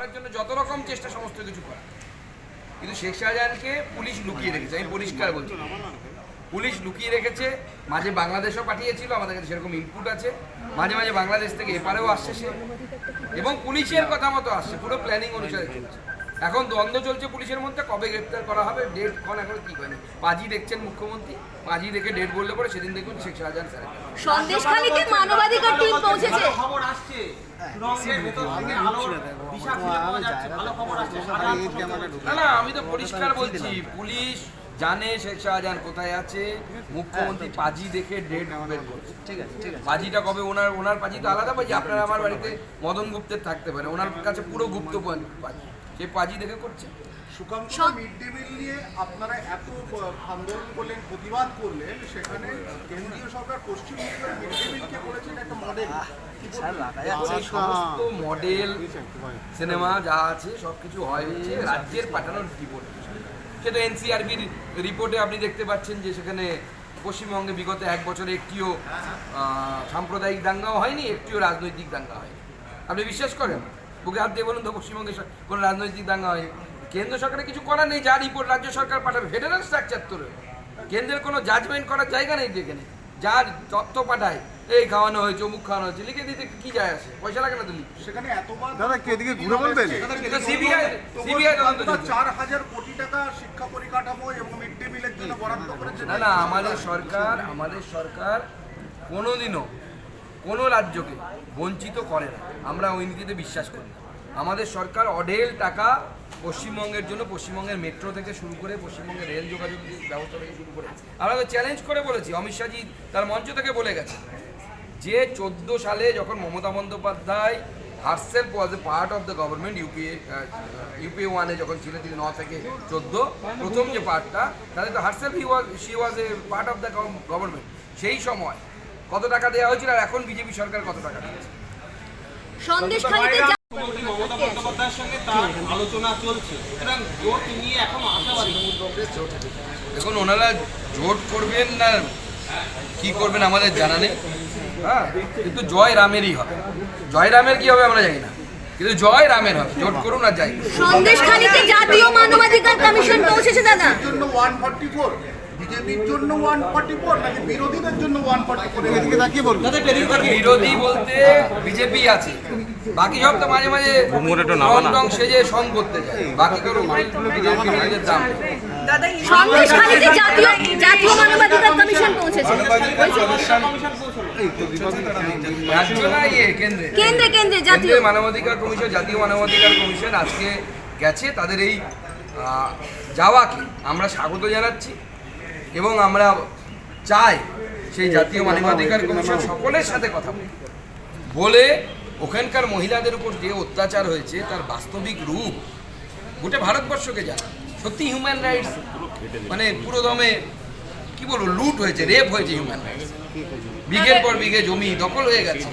করার জন্য যত রকম চেষ্টা সমস্ত কিছু করা, কিন্তু শেখ শাহজাহানকে পুলিশ লুকিয়ে রেখেছে। আমি পরিষ্কার বলছি, পুলিশ লুকিয়ে রেখেছে। মাঝে বাংলাদেশও পাঠিয়েছিল, আমাদের কাছে সেরকম ইনপুট আছে। মাঝে মাঝে বাংলাদেশ থেকে এপারেও আসছে সে, এবং পুলিশের কথা মতো আসছে, পুরো প্ল্যানিং অনুসারে চলছে। এখন দ্বন্দ্ব চলছে পুলিশের মধ্যে, কবে গ্রেপ্তার করা হবে, ডেট খন এখনো ঠিক হয়নি। পাঁজি দেখছেন মুখ্যমন্ত্রী, পাঁজি দেখে ডেট বললে পরে সেদিন দেখুন শেখ শাহজাহান স্যার। সন্দেশখালীতে মানবাধিকার টিম পৌঁছেছে। খবর আসছে সুরঙ্গের ভেতর থেকে আলোর দিশা ফিরে পাওয়া যাচ্ছে, ভালো খবর আসছে। না, আমি তো পরিষ্কার বলছি, পুলিশ জানে শেখ শাহজাহান কোথায় আছে। মুখ্যমন্ত্রী পাজি দেখে ডেট বের করছে। ঠিক আছে, পাজিটা কবে, ওনার পাজি তো আলাদা পাজি। আপনার আমার বাড়িতে মদন গুপ্তের থাকতে পারে, ওনার কাছে পুরো গুপ্ত পাজি, সে পাজি দেখে করছে। সুকান্ত মিড ডে মিল নিয়ে আপনারা এত আন্দোলন করলেন, প্রতিবাদ করলেন, সেখানে কেন্দ্রীয় সরকার পশ্চিমবঙ্গের মিড ডে মিলকে করেছেন একটা মডেল। সমস্ত মডেল সিনেমা যা আছে সবকিছু হয় হচ্ছে রাজ্যের পাঠানোর রিপোর্ট। সেটা এনসিআরবির রিপোর্টে আপনি দেখতে পাচ্ছেন যে সেখানে পশ্চিমবঙ্গে বিগত এক বছরে একটিও সাম্প্রদায়িক দাঙ্গাও হয়নি, একটিও রাজনৈতিক দাঙ্গা হয়নি। আপনি বিশ্বাস করেন? বুকে হাত দিয়ে বলুন তো, পশ্চিমবঙ্গে কোনো রাজনৈতিক দাঙ্গা হয়নি। কেন্দ্র সরকারের কিছু করার নেই, যা রিপোর্ট রাজ্য সরকার পাঠাবে। ফেডারেল স্ট্রাকচার তো রয়েছে, কেন্দ্রের কোনো জাজমেন্ট করার জায়গা নেই যেখানে। যার তথ্য পাঠায়, এই খাওয়ানো হয়েছে, অমুক খাওয়ানো হয়েছে, লিখে দিতে কি যায় আসে, পয়সা লাগে না তো লিখে। সেখানে এতবার দাদা কে এদিকে ঘুরে বলবেন? সিবিআই 4,000 কোটি টাকা শিক্ষা পরিকাঠামো এবং মিড ডে মিলের জন্য বরাদ্দ করেছে। না, আমাদের সরকার কোনোদিনও কোনো রাজ্যকে বঞ্চিত করে না। আমরা ওই নীতিতে বিশ্বাস করি না। আমাদের সরকার অঢেল টাকা পশ্চিমবঙ্গের জন্য, পশ্চিমবঙ্গের মেট্রো থেকে শুরু করে, পশ্চিমবঙ্গের রেল যোগাযোগ ব্যবস্থা থেকে শুরু করে, আমরা তো চ্যালেঞ্জ করে বলেছি। অমিত শাহজি তার মঞ্চ থেকে বলে গেছে যে 14 সালে যখন Mamata Bandyopadhyay herself was a part of the government, UPA 1-এ যখন ছিলেন তিনি 9 থেকে 14, প্রথম যে পার্টটা, তাহলে তো herself she was a part of the government. সেই সময় কত টাকা দেওয়া হয়েছিল, আর এখন বিজেপি সরকার কত টাকা দিয়েছে। সন্দেশখালীতে মুখ্যমন্ত্রী মমতা বন্দ্যোপাধ্যায়ের সঙ্গে তার আলোচনা চলছে, সুতরাং জোট নিয়ে এখনো আশাবাদী। দেখুন, ওনারা জোট করবেন না কি করবেন আমাদের জানা নেই, হ্যাঁ, কিন্তু জয় রামেরই হবে। জয় রামের কি হবে আমরা জানি না, কিন্তু জয় রামের হবে। জোট করুন আর যাই। সন্দেশখালীতে জাতীয় মানবাধিকার কমিশন পৌঁছেছে দাদা। জন্য 144, বিজেপির জন্য 144, নাকি বিরোধীদের জন্য 144? এদিকে তাকিয়ে বলুন। বিরোধী বলতে বিজেপি আছে, বাকি সব তো মাঝে মাঝে রং সেজে সং করতে যায়। বাকি কোনো বিরোধীদের দাম সন্দেশখালীতে জাতীয় মানবাধিকার কমিশন পৌঁছেছে। রাজ্য না, কেন্দ্রে জাতীয় মানবাধিকার কমিশন, জাতীয় মানবাধিকার কমিশন আজকে গেছে। তাদের এই যাওয়াকে আমরা স্বাগত জানাচ্ছি, এবং আমরা চাই সেই জাতীয় মানবাধিকার কমিশন সকলের সাথে কথা বলে ওখানকার মহিলাদের উপর যে অত্যাচার হয়েছে তার বাস্তবিক রূপ গোটা ভারতবর্ষকে জানা। সত্যি হিউম্যান রাইটস মানে পুরো দমে কি বলবো, লুট হয়েছে, রেপ হয়েছে হিউম্যান রাইটস। বিঘের পর বিঘে জমি দখল হয়ে গেছে।